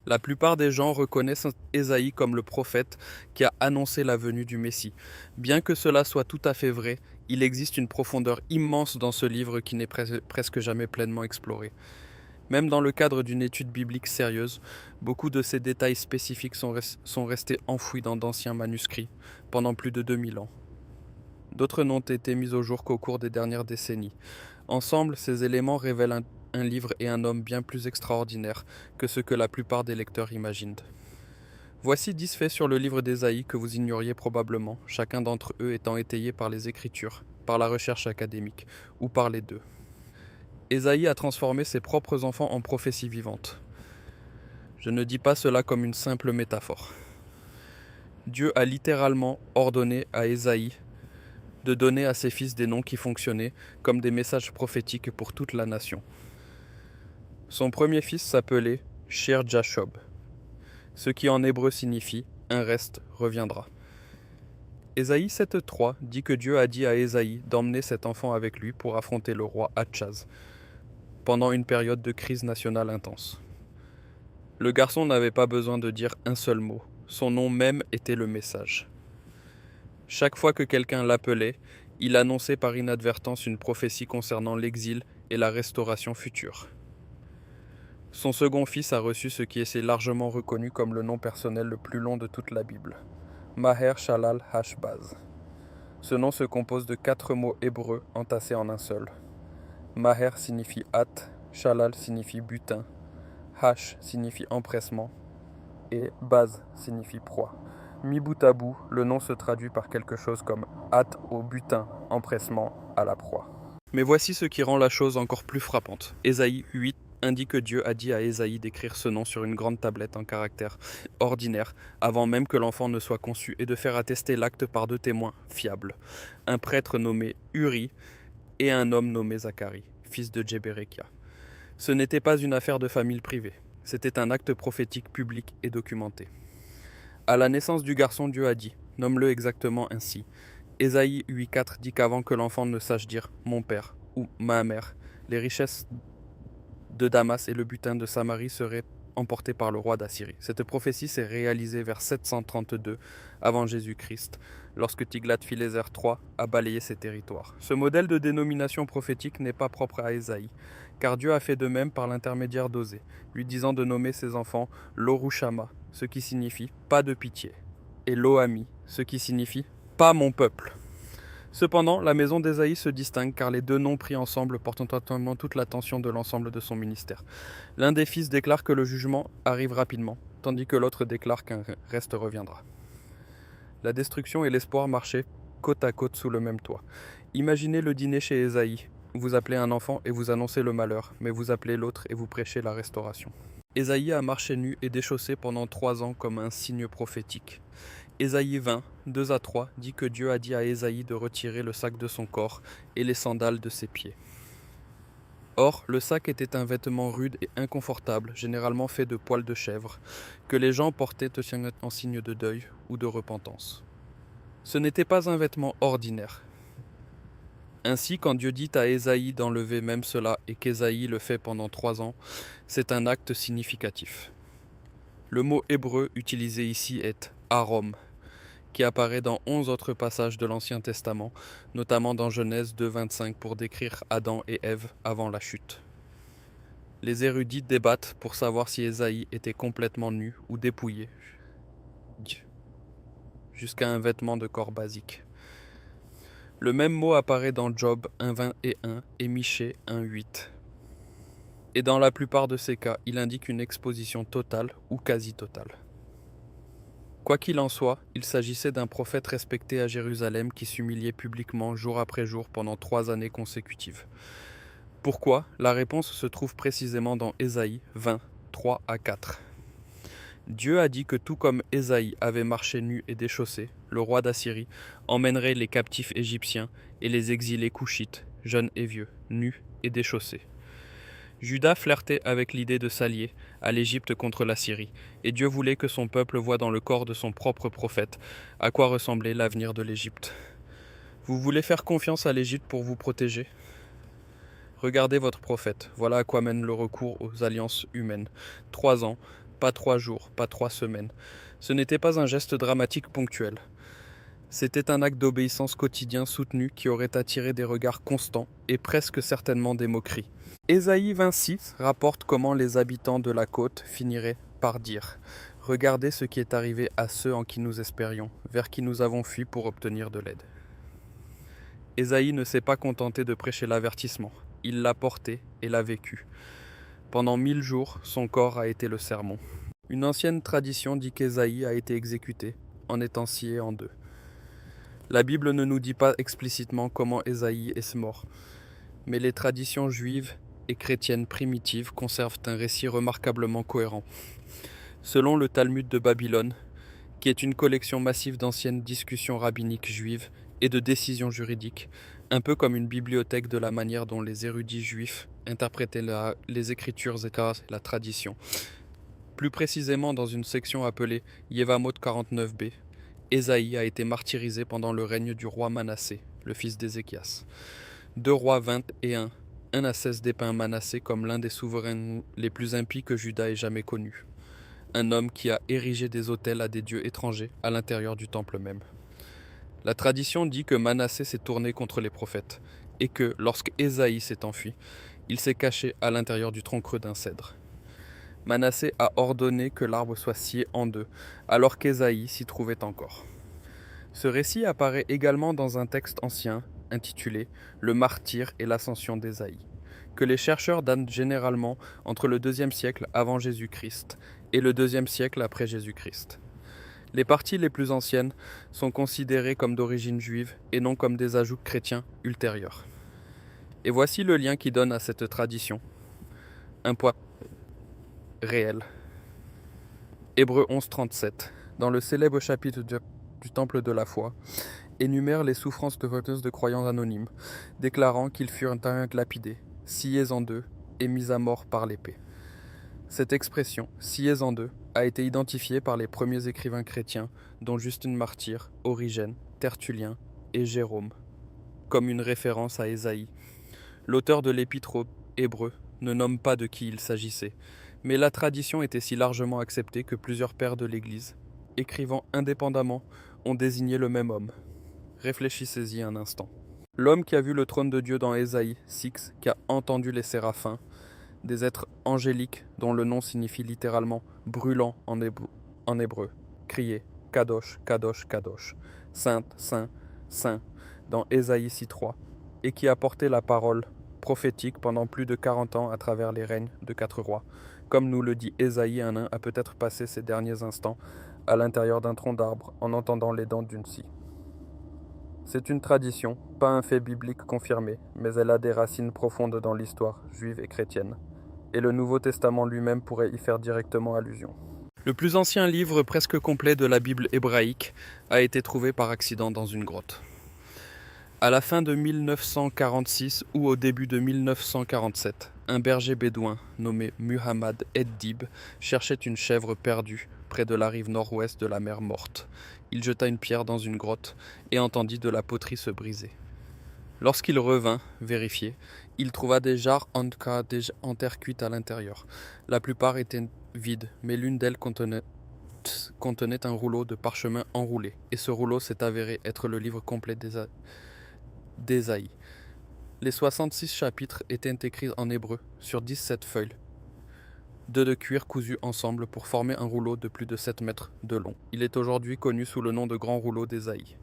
La plupart des gens reconnaissent Ésaïe comme le prophète qui a annoncé la venue du Messie. Bien que cela soit tout à fait vrai, il existe une profondeur immense dans ce livre qui n'est presque jamais pleinement explorée. Même dans le cadre d'une étude biblique sérieuse, beaucoup de ces détails spécifiques sont restés enfouis dans d'anciens manuscrits pendant plus de 2000 ans. D'autres n'ont été mis au jour qu'au cours des dernières décennies. Ensemble, ces éléments révèlent un livre et un homme bien plus extraordinaires que ce que la plupart des lecteurs imaginent. Voici 10 faits sur le livre d'Ésaïe que vous ignoriez probablement, chacun d'entre eux étant étayé par les Écritures, par la recherche académique, ou par les deux. Ésaïe a transformé ses propres enfants en prophéties vivantes. Je ne dis pas cela comme une simple métaphore. Dieu a littéralement ordonné à Ésaïe de donner à ses fils des noms qui fonctionnaient comme des messages prophétiques pour toute la nation. Son premier fils s'appelait Shear Jashob, ce qui en hébreu signifie « un reste reviendra ». Ésaïe 7.3 dit que Dieu a dit à Ésaïe d'emmener cet enfant avec lui pour affronter le roi Atchaz, pendant une période de crise nationale intense. Le garçon n'avait pas besoin de dire un seul mot, son nom même était le message. Chaque fois que quelqu'un l'appelait, il annonçait par inadvertance une prophétie concernant l'exil et la restauration future. Son second fils a reçu ce qui est largement reconnu comme le nom personnel le plus long de toute la Bible, Maher Shalal Hashbaz. Ce nom se compose de 4 mots hébreux entassés en un seul. Maher signifie hâte, Shalal signifie butin, Hash signifie empressement et Baz signifie proie. Mis bout à bout, le nom se traduit par quelque chose comme hâte au butin, empressement à la proie. Mais voici ce qui rend la chose encore plus frappante. Ésaïe 8 indique que Dieu a dit à Ésaïe d'écrire ce nom sur une grande tablette en caractère ordinaire, avant même que l'enfant ne soit conçu, et de faire attester l'acte par 2 témoins fiables, un prêtre nommé Uri et un homme nommé Zacharie, fils de Djéberekia. Ce n'était pas une affaire de famille privée, c'était un acte prophétique public et documenté. À la naissance du garçon, Dieu a dit, nomme-le exactement ainsi. Ésaïe 8.4 dit qu'avant que l'enfant ne sache dire « mon père » ou « ma mère », les richesses de Damas et le butin de Samarie seraient emportés par le roi d'Assyrie. Cette prophétie s'est réalisée vers 732 avant Jésus-Christ, lorsque Tiglath-Philéser III a balayé ses territoires. Ce modèle de dénomination prophétique n'est pas propre à Ésaïe, car Dieu a fait de même par l'intermédiaire d'Osée, lui disant de nommer ses enfants Lorushama, ce qui signifie « pas de pitié », et Lo-Ami, ce qui signifie « pas mon peuple ». Cependant, la maison d'Ésaïe se distingue car les 2 noms pris ensemble portent totalement toute l'attention de l'ensemble de son ministère. L'un des fils déclare que le jugement arrive rapidement, tandis que l'autre déclare qu'un reste reviendra. La destruction et l'espoir marchaient côte à côte sous le même toit. Imaginez le dîner chez Ésaïe. Vous appelez un enfant et vous annoncez le malheur, mais vous appelez l'autre et vous prêchez la restauration. Ésaïe a marché nu et déchaussé pendant 3 ans comme un signe prophétique. Ésaïe 20, 2-3 dit que Dieu a dit à Ésaïe de retirer le sac de son corps et les sandales de ses pieds. Or, le sac était un vêtement rude et inconfortable, généralement fait de poils de chèvre, que les gens portaient en signe de deuil ou de repentance. Ce n'était pas un vêtement ordinaire. Ainsi, quand Dieu dit à Ésaïe d'enlever même cela et qu'Ésaïe le fait pendant 3 ans, c'est un acte significatif. Le mot hébreu utilisé ici est « arom », qui apparaît dans 11 autres passages de l'Ancien Testament, notamment dans Genèse 2.25 pour décrire Adam et Ève avant la chute. Les érudits débattent pour savoir si Ésaïe était complètement nu ou dépouillé, jusqu'à un vêtement de corps basique. Le même mot apparaît dans Job 1.21 et Michée 1.8. Et dans la plupart de ces cas, il indique une exposition totale ou quasi totale. Quoi qu'il en soit, il s'agissait d'un prophète respecté à Jérusalem qui s'humiliait publiquement jour après jour pendant 3 années consécutives. Pourquoi ? La réponse se trouve précisément dans Ésaïe 20, 3-4. Dieu a dit que tout comme Ésaïe avait marché nu et déchaussé, le roi d'Assyrie emmènerait les captifs égyptiens et les exilés couchites, jeunes et vieux, nus et déchaussés. Juda flirtait avec l'idée de s'allier à l'Égypte contre la Syrie, et Dieu voulait que son peuple voie dans le corps de son propre prophète à quoi ressemblait l'avenir de l'Égypte. Vous voulez faire confiance à l'Égypte pour vous protéger ? Regardez votre prophète, voilà à quoi mène le recours aux alliances humaines. 3 ans, pas 3 jours, pas 3 semaines. Ce n'était pas un geste dramatique ponctuel. C'était un acte d'obéissance quotidien soutenu qui aurait attiré des regards constants et presque certainement des moqueries. Ésaïe 26 rapporte comment les habitants de la côte finiraient par dire « Regardez ce qui est arrivé à ceux en qui nous espérions, vers qui nous avons fui pour obtenir de l'aide. » Ésaïe ne s'est pas contenté de prêcher l'avertissement, il l'a porté et l'a vécu. Pendant 1000 jours, son corps a été le sermon. Une ancienne tradition dit qu'Ésaïe a été exécuté en étant scié en deux. La Bible ne nous dit pas explicitement comment Ésaïe est mort, mais les traditions juives et chrétiennes primitives conservent un récit remarquablement cohérent. Selon le Talmud de Babylone, qui est une collection massive d'anciennes discussions rabbiniques juives et de décisions juridiques, un peu comme une bibliothèque de la manière dont les érudits juifs interprétaient les écritures et la tradition. Plus précisément dans une section appelée Yevamot 49b, Ésaïe a été martyrisé pendant le règne du roi Manassé, le fils d'Ézéchias. 2 Rois 21, 1 à 16 dépeint Manassé comme l'un des souverains les plus impies que Juda ait jamais connus. Un homme qui a érigé des autels à des dieux étrangers à l'intérieur du temple même. La tradition dit que Manassé s'est tourné contre les prophètes, et que, lorsque Ésaïe s'est enfui, il s'est caché à l'intérieur du tronc creux d'un cèdre. Manassé a ordonné que l'arbre soit scié en deux, alors qu'Ésaïe s'y trouvait encore. Ce récit apparaît également dans un texte ancien, intitulé « Le martyre et l'ascension d'Ésaïe », que les chercheurs datent généralement entre le IIe siècle avant Jésus-Christ et le IIe siècle après Jésus-Christ. Les parties les plus anciennes sont considérées comme d'origine juive et non comme des ajouts chrétiens ultérieurs. Et voici le lien qui donne à cette tradition un poids réel. Hébreux 11.37, dans le célèbre chapitre du Temple de la foi, énumère les souffrances de croyants anonymes, déclarant qu'ils furent lapidés, sciés en deux et mis à mort par l'épée. Cette expression, sciés en deux, a été identifiée par les premiers écrivains chrétiens, dont Justin Martyr, Origène, Tertullien et Jérôme, comme une référence à Ésaïe. L'auteur de l'épître aux Hébreux ne nomme pas de qui il s'agissait, mais la tradition était si largement acceptée que plusieurs pères de l'Église, écrivant indépendamment, ont désigné le même homme. Réfléchissez-y un instant. L'homme qui a vu le trône de Dieu dans Ésaïe 6, qui a entendu les séraphins, des êtres angéliques dont le nom signifie littéralement « brûlant » en hébreu, crier « Kadosh, Kadosh, Kadosh »,« Sainte, Saint, Saint » dans Ésaïe 6.3, et qui a porté la parole prophétique pendant plus de 40 ans à travers les règnes de 4 rois. Comme nous le dit Ésaïe 1.1, a peut-être passé ses derniers instants à l'intérieur d'un tronc d'arbre en entendant les dents d'une scie. C'est une tradition, pas un fait biblique confirmé, mais elle a des racines profondes dans l'histoire juive et chrétienne. Et le Nouveau Testament lui-même pourrait y faire directement allusion. Le plus ancien livre presque complet de la Bible hébraïque a été trouvé par accident dans une grotte. À la fin de 1946 ou au début de 1947, un berger bédouin nommé Muhammad Eddib cherchait une chèvre perdue près de la rive nord-ouest de la mer Morte. Il jeta une pierre dans une grotte et entendit de la poterie se briser. Lorsqu'il revint vérifier, il trouva des jarres en terre cuite à l'intérieur. La plupart étaient vides, mais l'une d'elles contenait un rouleau de parchemin enroulé, et ce rouleau s'est avéré être le livre complet d'Ésaïe. Les 66 chapitres étaient écrits en hébreu sur 17 feuilles, deux de cuir cousus ensemble pour former un rouleau de plus de 7 mètres de long. Il est aujourd'hui connu sous le nom de Grand Rouleau d'Ésaïe.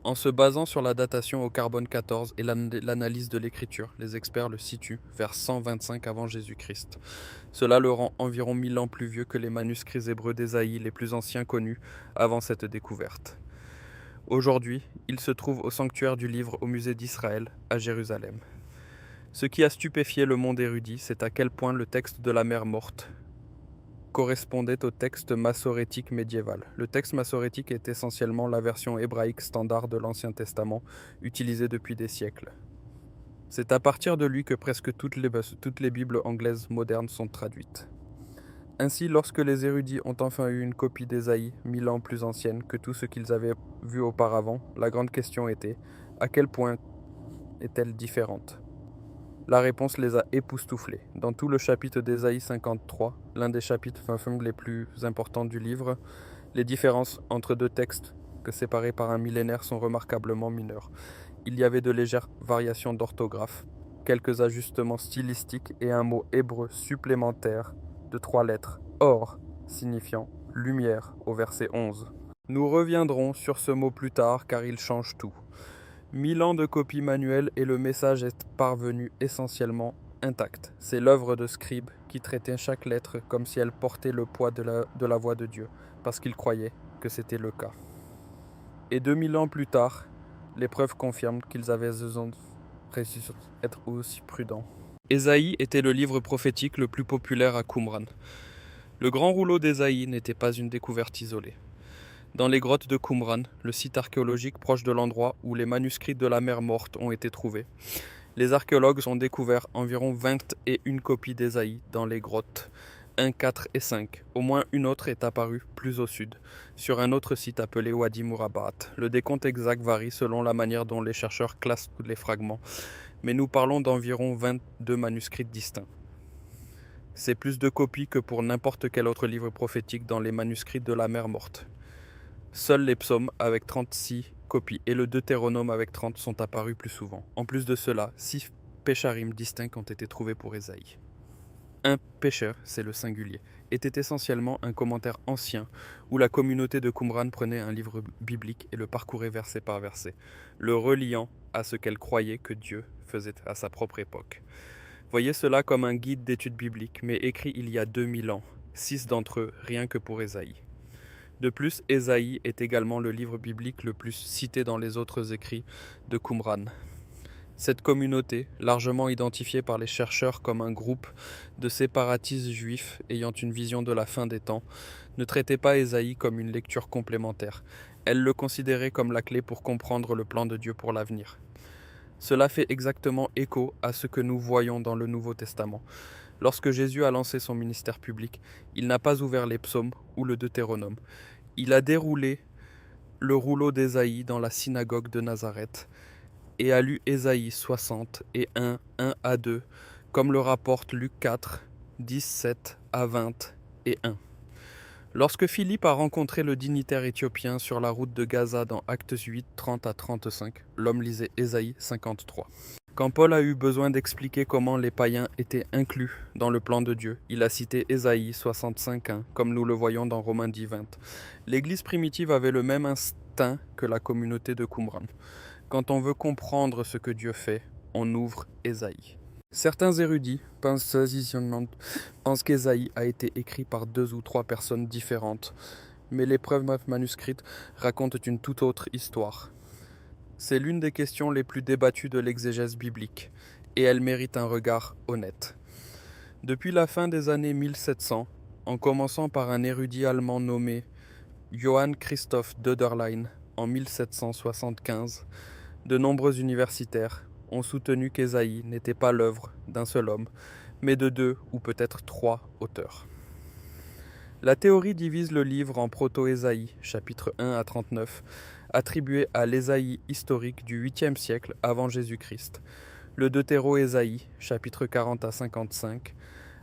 En se basant sur la datation au carbone 14 et l'analyse de l'écriture, les experts le situent vers 125 avant Jésus-Christ. Cela le rend environ 1000 ans plus vieux que les manuscrits hébreux d'Ésaïe les plus anciens connus avant cette découverte. Aujourd'hui, il se trouve au sanctuaire du livre au musée d'Israël, à Jérusalem. Ce qui a stupéfié le monde érudit, c'est à quel point le texte de la mer Morte correspondait au texte massorétique médiéval. Le texte massorétique est essentiellement la version hébraïque standard de l'Ancien Testament, utilisée depuis des siècles. C'est à partir de lui que presque toutes les Bibles anglaises modernes sont traduites. Ainsi, lorsque les érudits ont enfin eu une copie d'Ésaïe 1000 ans plus ancienne que tout ce qu'ils avaient vu auparavant, la grande question était, à quel point est-elle différente ? La réponse les a époustouflés. Dans tout le chapitre d'Ésaïe 53, l'un des chapitres les plus importants du livre, les différences entre deux textes que séparés par un millénaire sont remarquablement mineures. Il y avait de légères variations d'orthographe, quelques ajustements stylistiques et un mot hébreu supplémentaire de 3 lettres, or, signifiant lumière au verset 11. Nous reviendrons sur ce mot plus tard car il change tout. 1000 ans de copie manuelle et le message est parvenu essentiellement intact. C'est l'œuvre de scribes qui traitait chaque lettre comme si elle portait le poids de la voix de Dieu, parce qu'ils croyaient que c'était le cas. Et 2000 ans plus tard, les preuves confirment qu'ils avaient raison d'être aussi prudents. Ésaïe était le livre prophétique le plus populaire à Qumran. Le grand rouleau d'Ésaïe n'était pas une découverte isolée. Dans les grottes de Qumran, le site archéologique proche de l'endroit où les manuscrits de la mer Morte ont été trouvés, les archéologues ont découvert environ 21 copies d'Ésaïe dans les grottes 1, 4 et 5. Au moins une autre est apparue plus au sud, sur un autre site appelé Wadi Mourabat. Le décompte exact varie selon la manière dont les chercheurs classent les fragments, mais nous parlons d'environ 22 manuscrits distincts. C'est plus de copies que pour n'importe quel autre livre prophétique dans les manuscrits de la mer Morte. Seuls les psaumes avec 36 copies et le Deutéronome avec 30 sont apparus plus souvent. En plus de cela, 6 pécharim distincts ont été trouvés pour Ésaïe. Un pécher, c'est le singulier, était essentiellement un commentaire ancien où la communauté de Qumran prenait un livre biblique et le parcourait verset par verset, le reliant à ce qu'elle croyait que Dieu faisait à sa propre époque. Voyez cela comme un guide d'études bibliques, mais écrit il y a 2000 ans, 6 d'entre eux rien que pour Ésaïe. De plus, Ésaïe est également le livre biblique le plus cité dans les autres écrits de Qumran. Cette communauté, largement identifiée par les chercheurs comme un groupe de séparatistes juifs ayant une vision de la fin des temps, ne traitait pas Ésaïe comme une lecture complémentaire. Elle le considérait comme la clé pour comprendre le plan de Dieu pour l'avenir. Cela fait exactement écho à ce que nous voyons dans le Nouveau Testament. Lorsque Jésus a lancé son ministère public, il n'a pas ouvert les psaumes ou le Deutéronome. Il a déroulé le rouleau d'Ésaïe dans la synagogue de Nazareth et a lu Ésaïe 60 et 1 à 2, comme le rapporte Luc 4, 17 à 20 et 1. Lorsque Philippe a rencontré le dignitaire éthiopien sur la route de Gaza dans Actes 8, 30 à 35, l'homme lisait Ésaïe 53. Quand Paul a eu besoin d'expliquer comment les païens étaient inclus dans le plan de Dieu, il a cité Ésaïe 65.1, comme nous le voyons dans Romains 10.20. L'Église primitive avait le même instinct que la communauté de Qumran. Quand on veut comprendre ce que Dieu fait, on ouvre Ésaïe. Certains érudits pensent qu'Ésaïe a été écrit par 2 ou 3 personnes différentes, mais les preuves manuscrites racontent une toute autre histoire. C'est l'une des questions les plus débattues de l'exégèse biblique, et elle mérite un regard honnête. Depuis la fin des années 1700, en commençant par un érudit allemand nommé Johann Christoph Döderlein en 1775, de nombreux universitaires ont soutenu qu'Ésaïe n'était pas l'œuvre d'un seul homme, mais de 2 ou peut-être 3 auteurs. La théorie divise le livre en proto-Ésaïe, chapitres 1 à 39, attribué à l'Ésaïe historique du 8e siècle avant Jésus-Christ, le Deutéro-Ésaïe, chapitres 40 à 55,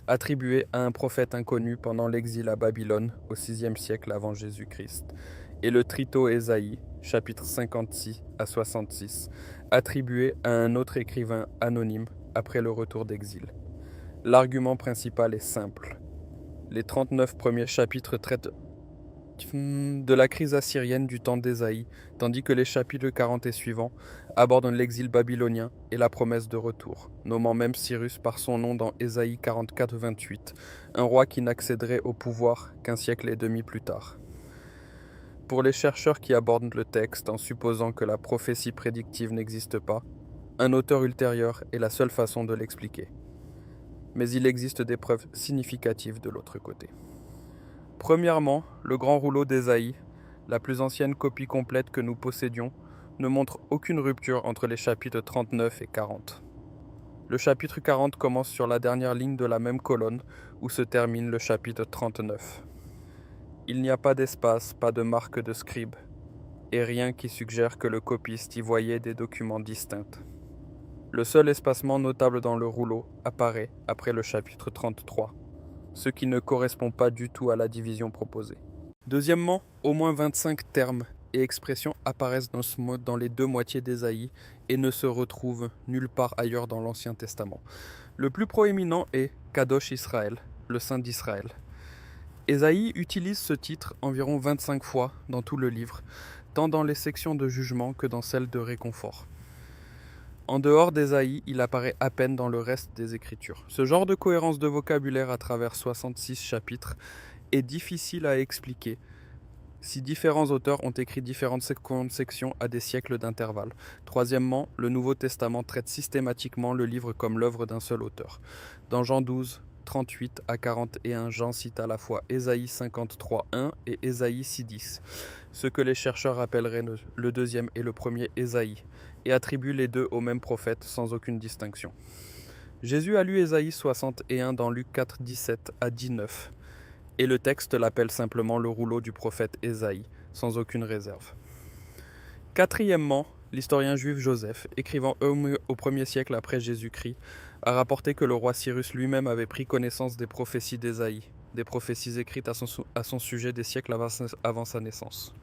attribué à un prophète inconnu pendant l'exil à Babylone au 6e siècle avant Jésus-Christ, et le Trito-Ésaïe, chapitres 56 à 66, attribué à un autre écrivain anonyme après le retour d'exil. L'argument principal est simple. Les 39 premiers chapitres traitent de la crise assyrienne du temps d'Ésaïe, tandis que les chapitres 40 et suivants abordent l'exil babylonien et la promesse de retour, nommant même Cyrus par son nom dans Ésaïe 44-28, un roi qui n'accéderait au pouvoir qu'un siècle et demi plus tard. Pour les chercheurs qui abordent le texte en supposant que la prophétie prédictive n'existe pas, un auteur ultérieur est la seule façon de l'expliquer. Mais il existe des preuves significatives de l'autre côté. Premièrement, le grand rouleau d'Ésaïe, la plus ancienne copie complète que nous possédions, ne montre aucune rupture entre les chapitres 39 et 40. Le chapitre 40 commence sur la dernière ligne de la même colonne où se termine le chapitre 39. Il n'y a pas d'espace, pas de marque de scribe, et rien qui suggère que le copiste y voyait des documents distincts. Le seul espacement notable dans le rouleau apparaît après le chapitre 33, ce qui ne correspond pas du tout à la division proposée. Deuxièmement, au moins 25 termes et expressions apparaissent dans les deux moitiés d'Ésaïe et ne se retrouvent nulle part ailleurs dans l'Ancien Testament. Le plus proéminent est Kadosh Israël, le Saint d'Israël. Ésaïe utilise ce titre environ 25 fois dans tout le livre, tant dans les sections de jugement que dans celles de réconfort. En dehors d'Ésaïe, il apparaît à peine dans le reste des Écritures. Ce genre de cohérence de vocabulaire à travers 66 chapitres est difficile à expliquer si différents auteurs ont écrit différentes sections à des siècles d'intervalle. Troisièmement, le Nouveau Testament traite systématiquement le livre comme l'œuvre d'un seul auteur. Dans Jean 12, 38 à 41, Jean cite à la fois Ésaïe 53.1 et Ésaïe 6.10, ce que les chercheurs appelleraient le deuxième et le premier Ésaïe, et attribuent les deux au même prophète sans aucune distinction. Jésus a lu Ésaïe 61 dans Luc 4, 17 à 19, et le texte l'appelle simplement le rouleau du prophète Ésaïe, sans aucune réserve. Quatrièmement, l'historien juif Joseph, écrivant au 1er siècle après Jésus-Christ, a rapporté que le roi Cyrus lui-même avait pris connaissance des prophéties d'Ésaïe, des prophéties écrites à son sujet des siècles avant sa naissance.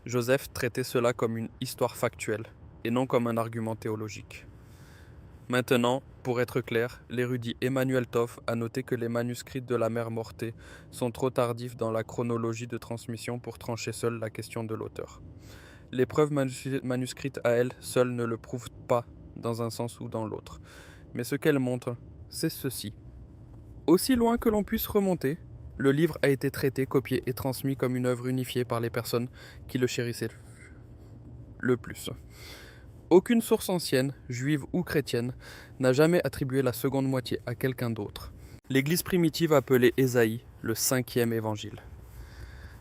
Joseph traitait cela comme une histoire factuelle, et non comme un argument théologique. Maintenant, pour être clair, l'érudit Emmanuel Toff a noté que les manuscrits de la Mère Mortée sont trop tardifs dans la chronologie de transmission pour trancher seule la question de l'auteur. Les preuves manuscrites à elles seules ne le prouvent pas dans un sens ou dans l'autre. Mais ce qu'elles montrent, c'est ceci. Aussi loin que l'on puisse remonter, le livre a été traité, copié et transmis comme une œuvre unifiée par les personnes qui le chérissaient le plus. Aucune source ancienne, juive ou chrétienne, n'a jamais attribué la seconde moitié à quelqu'un d'autre. L'Église primitive appelait Ésaïe le 5e évangile.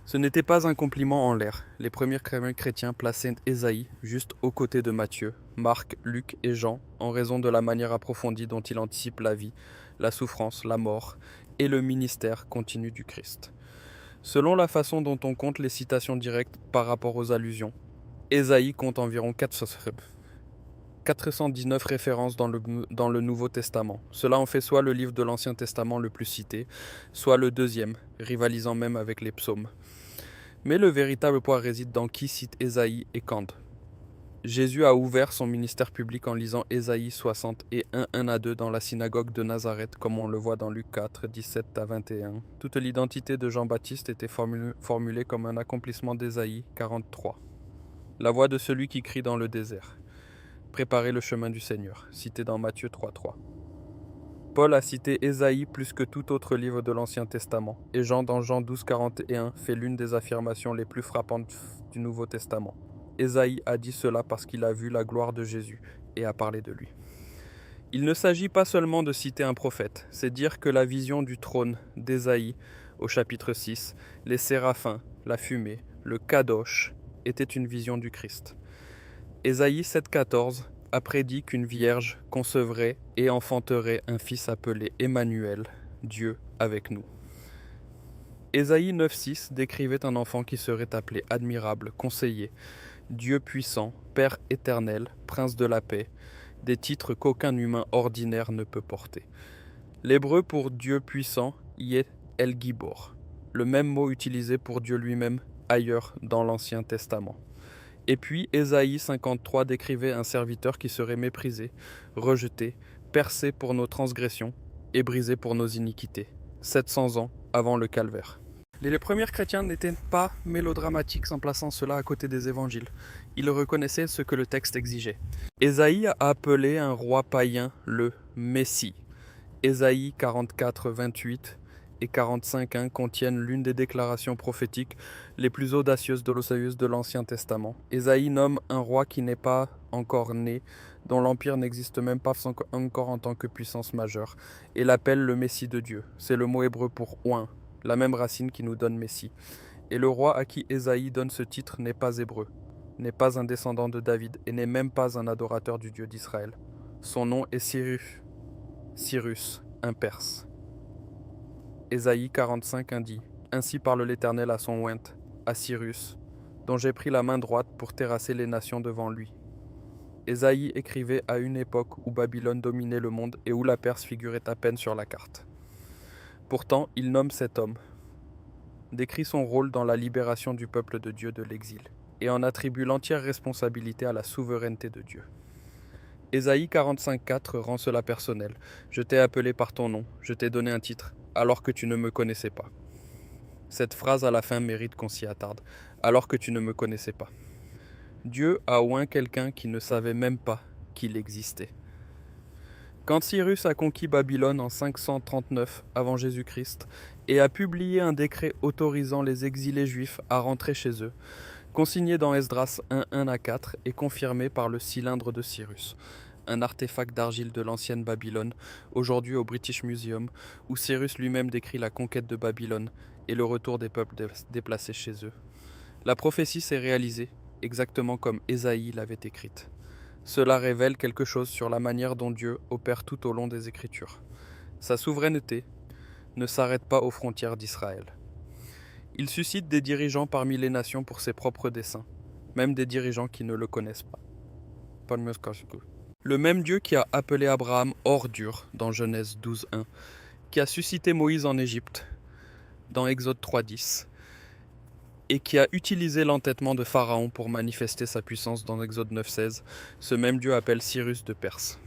Ce n'était pas un compliment en l'air. Les premiers chrétiens plaçaient Ésaïe juste aux côtés de Matthieu, Marc, Luc et Jean, en raison de la manière approfondie dont il anticipe la vie, la souffrance, la mort et le ministère continu du Christ. Selon la façon dont on compte les citations directes par rapport aux allusions, Ésaïe compte environ 419 références dans le Nouveau Testament. Cela en fait soit le livre de l'Ancien Testament le plus cité, soit le deuxième, rivalisant même avec les psaumes. Mais le véritable poids réside dans qui cite Ésaïe et quand. Jésus a ouvert son ministère public en lisant Ésaïe 60 et 1 à 2 dans la synagogue de Nazareth, comme on le voit dans Luc 4, 17 à 21. Toute l'identité de Jean-Baptiste était formulée comme un accomplissement d'Ésaïe 43. La voix de celui qui crie dans le désert. Préparez le chemin du Seigneur, cité dans Matthieu 3.3. Paul a cité Ésaïe plus que tout autre livre de l'Ancien Testament, et Jean dans Jean 12.41 fait l'une des affirmations les plus frappantes du Nouveau Testament. Ésaïe a dit cela parce qu'il a vu la gloire de Jésus et a parlé de lui. Il ne s'agit pas seulement de citer un prophète, c'est dire que la vision du trône d'Ésaïe au chapitre 6, les séraphins, la fumée, le kadosh, était une vision du Christ. Ésaïe 7.14 a prédit qu'une vierge concevrait et enfanterait un fils appelé Emmanuel, Dieu avec nous. Ésaïe 9.6 décrivait un enfant qui serait appelé admirable, conseiller, Dieu puissant, Père éternel, Prince de la paix, des titres qu'aucun humain ordinaire ne peut porter. L'hébreu pour Dieu puissant y est El Gibor, le même mot utilisé pour Dieu lui-même ailleurs dans l'Ancien Testament. Et puis Ésaïe 53 décrivait un serviteur qui serait méprisé, rejeté, percé pour nos transgressions et brisé pour nos iniquités, 700 ans avant le calvaire. Les premiers chrétiens n'étaient pas mélodramatiques en plaçant cela à côté des évangiles. Ils reconnaissaient ce que le texte exigeait. Ésaïe a appelé un roi païen le Messie. Ésaïe 44, 28 et 45.1 contiennent l'une des déclarations prophétiques les plus audacieuses de l'Ancien Testament. Ésaïe nomme un roi qui n'est pas encore né, dont l'empire n'existe même pas encore en tant que puissance majeure, et l'appelle le Messie de Dieu. C'est le mot hébreu pour oint, la même racine qui nous donne Messie. Et le roi à qui Ésaïe donne ce titre n'est pas hébreu, n'est pas un descendant de David et n'est même pas un adorateur du Dieu d'Israël. Son nom est Cyrus, un Perse. Ésaïe 45 dit « Ainsi parle l'Éternel à son oint, à Cyrus, dont j'ai pris la main droite pour terrasser les nations devant lui. Ésaïe écrivait à une époque où Babylone dominait le monde et où la Perse figurait à peine sur la carte. Pourtant, il nomme cet homme, décrit son rôle dans la libération du peuple de Dieu de l'exil, et en attribue l'entière responsabilité à la souveraineté de Dieu. Ésaïe 45,4 rend cela personnel. Je t'ai appelé par ton nom, je t'ai donné un titre, alors que tu ne me connaissais pas. Cette phrase à la fin mérite qu'on s'y attarde, alors que tu ne me connaissais pas. Dieu a oint quelqu'un qui ne savait même pas qu'il existait. Quand Cyrus a conquis Babylone en 539 avant Jésus-Christ et a publié un décret autorisant les exilés juifs à rentrer chez eux, consigné dans Esdras 1:1-4 et confirmé par le cylindre de Cyrus, un artefact d'argile de l'ancienne Babylone, aujourd'hui au British Museum, où Cyrus lui-même décrit la conquête de Babylone et le retour des peuples déplacés chez eux. La prophétie s'est réalisée, exactement comme Ésaïe l'avait écrite. Cela révèle quelque chose sur la manière dont Dieu opère tout au long des Écritures. Sa souveraineté ne s'arrête pas aux frontières d'Israël. Il suscite des dirigeants parmi les nations pour ses propres desseins, même des dirigeants qui ne le connaissent pas. Le même Dieu qui a appelé Abraham hors d'Ur dans Genèse 12:1, qui a suscité Moïse en Égypte dans Exode 3:10, et qui a utilisé l'entêtement de Pharaon pour manifester sa puissance dans Exode 9:16, ce même Dieu appelle Cyrus de Perse.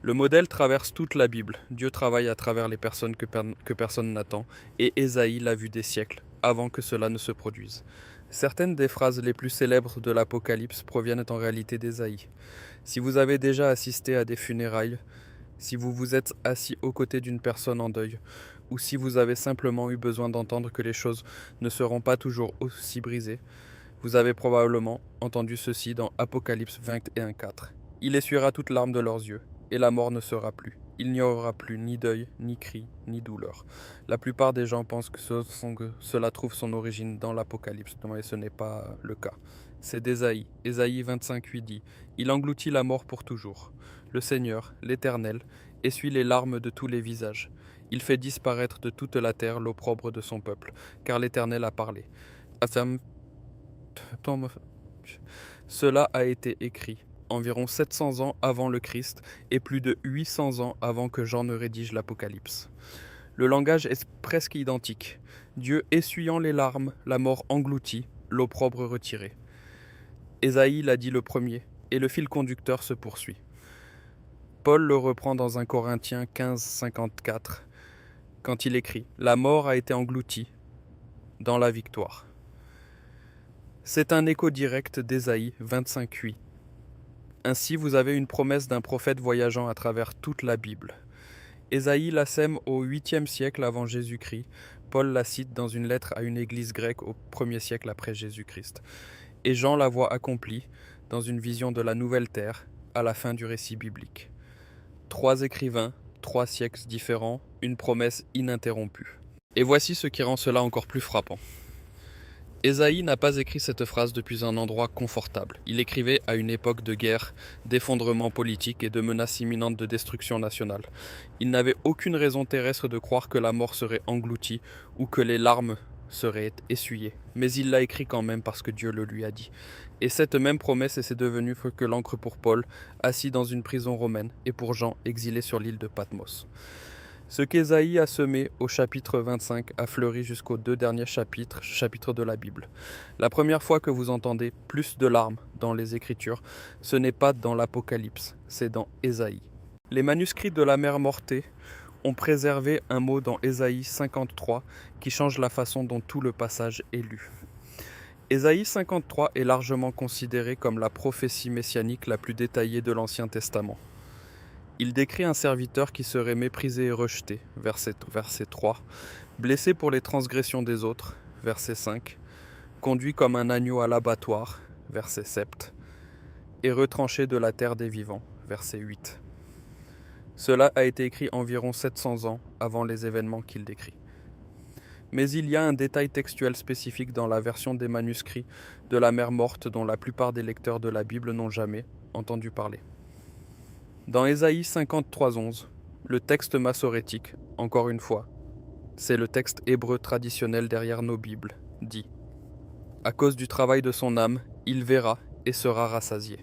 Le modèle traverse toute la Bible. Dieu travaille à travers les personnes que personne n'attend, et Ésaïe l'a vu des siècles avant que cela ne se produise. Certaines des phrases les plus célèbres de l'Apocalypse proviennent en réalité d'Ésaïe. Si vous avez déjà assisté à des funérailles, si vous vous êtes assis aux côtés d'une personne en deuil, ou si vous avez simplement eu besoin d'entendre que les choses ne seront pas toujours aussi brisées, vous avez probablement entendu ceci dans Apocalypse 21:4. Il essuiera toute larme de leurs yeux, et la mort ne sera plus. Il n'y aura plus ni deuil, ni cri, ni douleur. La plupart des gens pensent que cela trouve son origine dans l'Apocalypse, mais ce n'est pas le cas. C'est d'Ésaïe. Ésaïe 25:8 dit « Il engloutit la mort pour toujours. Le Seigneur, l'Éternel, essuie les larmes de tous les visages. Il fait disparaître de toute la terre l'opprobre de son peuple, car l'Éternel a parlé. » Cela a été écrit environ 700 ans avant le Christ et plus de 800 ans avant que Jean ne rédige l'Apocalypse. Le langage est presque identique. Dieu essuyant les larmes, la mort engloutie, l'opprobre retiré. Ésaïe l'a dit le premier, et le fil conducteur se poursuit. Paul le reprend dans 1 Corinthiens 15:54, quand il écrit « La mort a été engloutie dans la victoire ». C'est un écho direct d'Ésaïe 25:8. Ainsi, vous avez une promesse d'un prophète voyageant à travers toute la Bible. Ésaïe la sème au 8e siècle avant Jésus-Christ. Paul la cite dans une lettre à une église grecque au 1er siècle après Jésus-Christ. Et Jean la voit accomplie dans une vision de la nouvelle terre à la fin du récit biblique. 3 écrivains, 3 siècles différents, une promesse ininterrompue. Et voici ce qui rend cela encore plus frappant. Ésaïe n'a pas écrit cette phrase depuis un endroit confortable. Il écrivait à une époque de guerre, d'effondrement politique et de menaces imminentes de destruction nationale. Il n'avait aucune raison terrestre de croire que la mort serait engloutie ou que les larmes seraient essuyées. Mais il l'a écrit quand même parce que Dieu le lui a dit. Et cette même promesse s'est devenue que l'encre pour Paul, assis dans une prison romaine, et pour Jean, exilé sur l'île de Patmos. Ce qu'Ésaïe a semé au chapitre 25 a fleuri jusqu'aux 2 derniers chapitres de la Bible. La première fois que vous entendez plus de larmes dans les Écritures, ce n'est pas dans l'Apocalypse, c'est dans Ésaïe. Les manuscrits de la Mère Mortée ont préservé un mot dans Ésaïe 53 qui change la façon dont tout le passage est lu. Ésaïe 53 est largement considéré comme la prophétie messianique la plus détaillée de l'Ancien Testament. Il décrit un serviteur qui serait méprisé et rejeté, verset 3, blessé pour les transgressions des autres, verset 5, conduit comme un agneau à l'abattoir, verset 7, et retranché de la terre des vivants, verset 8. Cela a été écrit environ 700 ans avant les événements qu'il décrit. Mais il y a un détail textuel spécifique dans la version des manuscrits de la Mère morte dont la plupart des lecteurs de la Bible n'ont jamais entendu parler. Dans Ésaïe 53:11, le texte massorétique, encore une fois, c'est le texte hébreu traditionnel derrière nos Bibles, dit « À cause du travail de son âme, il verra et sera rassasié ».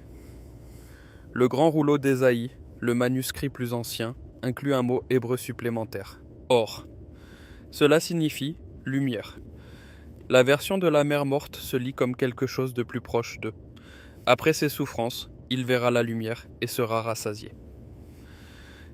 Le grand rouleau d'Ésaïe, le manuscrit plus ancien, inclut un mot hébreu supplémentaire, or. Cela signifie lumière. La version de la mer morte se lit comme quelque chose de plus proche d'eux. Après ses souffrances, il verra la lumière et sera rassasié.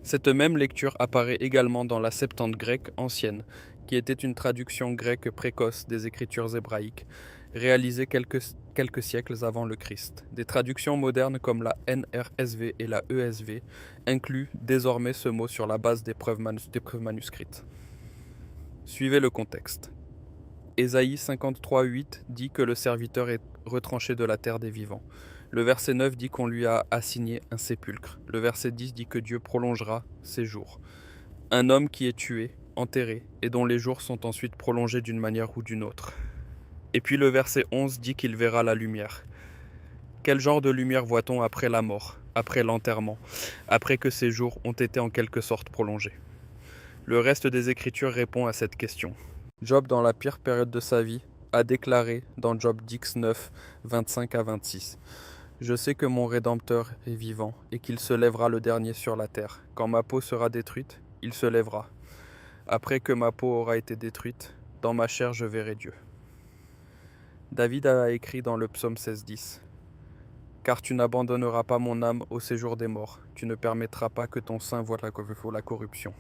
Cette même lecture apparaît également dans la Septante grecque ancienne, qui était une traduction grecque précoce des écritures hébraïques, réalisée quelques siècles avant le Christ. Des traductions modernes comme la NRSV et la ESV incluent désormais ce mot sur la base des preuves manuscrites. Suivez le contexte. Ésaïe 53:8 dit que le serviteur est retranché de la terre des vivants. Le verset 9 dit qu'on lui a assigné un sépulcre. Le verset 10 dit que Dieu prolongera ses jours. Un homme qui est tué, enterré, et dont les jours sont ensuite prolongés d'une manière ou d'une autre. Et puis le verset 11 dit qu'il verra la lumière. Quel genre de lumière voit-on après la mort, après l'enterrement, après que ces jours ont été en quelque sorte prolongés? Le reste des Écritures répond à cette question. Job, dans la pire période de sa vie, a déclaré dans Job 9, 25 à 26 « Je sais que mon Rédempteur est vivant et qu'il se lèvera le dernier sur la terre. Quand ma peau sera détruite, il se lèvera. Après que ma peau aura été détruite, dans ma chair je verrai Dieu. » David a écrit dans le psaume 16:10 « Car tu n'abandonneras pas mon âme au séjour des morts, tu ne permettras pas que ton sein voie la corruption. »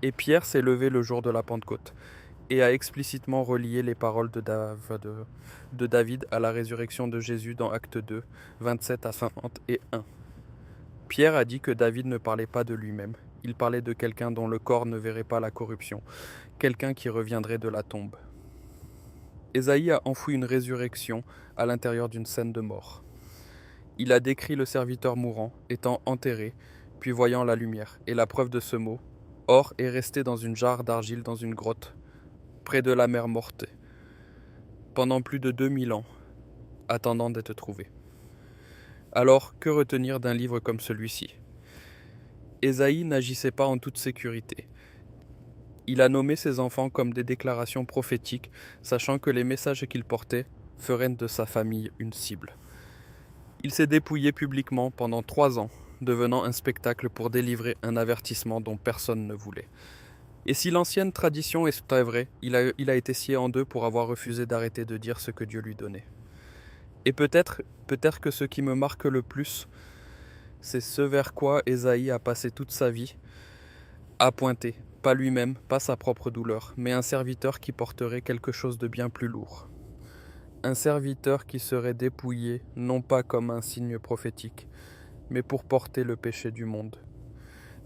Et Pierre s'est levé le jour de la Pentecôte et a explicitement relié les paroles de David à la résurrection de Jésus dans Actes 2, 27 à 51. Pierre a dit que David ne parlait pas de lui-même, il parlait de quelqu'un dont le corps ne verrait pas la corruption, quelqu'un qui reviendrait de la tombe. Ésaïe a enfoui une résurrection à l'intérieur d'une scène de mort. Il a décrit le serviteur mourant, étant enterré, puis voyant la lumière, et la preuve de ce mot, or est resté dans une jarre d'argile dans une grotte, près de la mer morte, pendant plus de 2000 ans, attendant d'être trouvé. Alors, que retenir d'un livre comme celui-ci? Ésaïe n'agissait pas en toute sécurité. Il a nommé ses enfants comme des déclarations prophétiques, sachant que les messages qu'il portait feraient de sa famille une cible. Il s'est dépouillé publiquement pendant 3 ans, devenant un spectacle pour délivrer un avertissement dont personne ne voulait. Et si l'ancienne tradition est vraie, il a été scié en deux pour avoir refusé d'arrêter de dire ce que Dieu lui donnait. Et peut-être que ce qui me marque le plus, c'est ce vers quoi Ésaïe a passé toute sa vie, à pointer, pas lui-même, pas sa propre douleur, mais un serviteur qui porterait quelque chose de bien plus lourd. Un serviteur qui serait dépouillé, non pas comme un signe prophétique, mais pour porter le péché du monde.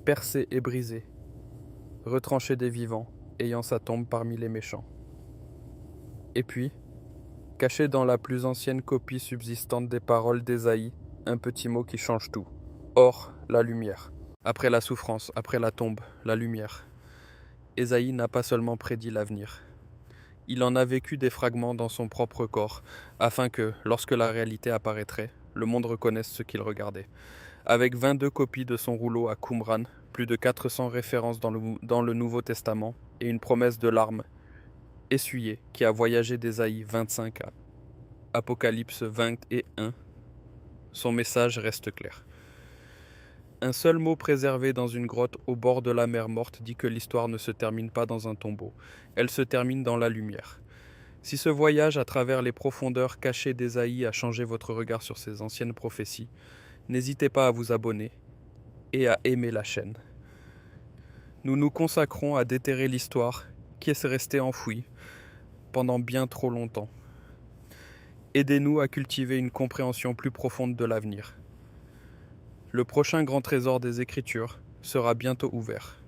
Percé et brisé, retranché des vivants, ayant sa tombe parmi les méchants. Et puis, caché dans la plus ancienne copie subsistante des paroles d'Ésaïe, un petit mot qui change tout. Or, la lumière. Après la souffrance, après la tombe, la lumière. Ésaïe n'a pas seulement prédit l'avenir. Il en a vécu des fragments dans son propre corps, afin que, lorsque la réalité apparaîtrait, le monde reconnaisse ce qu'il regardait. Avec 22 copies de son rouleau à Qumran, plus de 400 références dans le Nouveau Testament, et une promesse de larmes essuyée qui a voyagé d'Ésaïe 25 à Apocalypse 21, son message reste clair. Un seul mot préservé dans une grotte au bord de la mer morte dit que l'histoire ne se termine pas dans un tombeau, elle se termine dans la lumière. Si ce voyage à travers les profondeurs cachées d'Ésaïe a changé votre regard sur ces anciennes prophéties, n'hésitez pas à vous abonner et à aimer la chaîne. Nous nous consacrons à déterrer l'histoire qui est restée enfouie pendant bien trop longtemps. Aidez-nous à cultiver une compréhension plus profonde de l'avenir. Le prochain grand trésor des Écritures sera bientôt ouvert.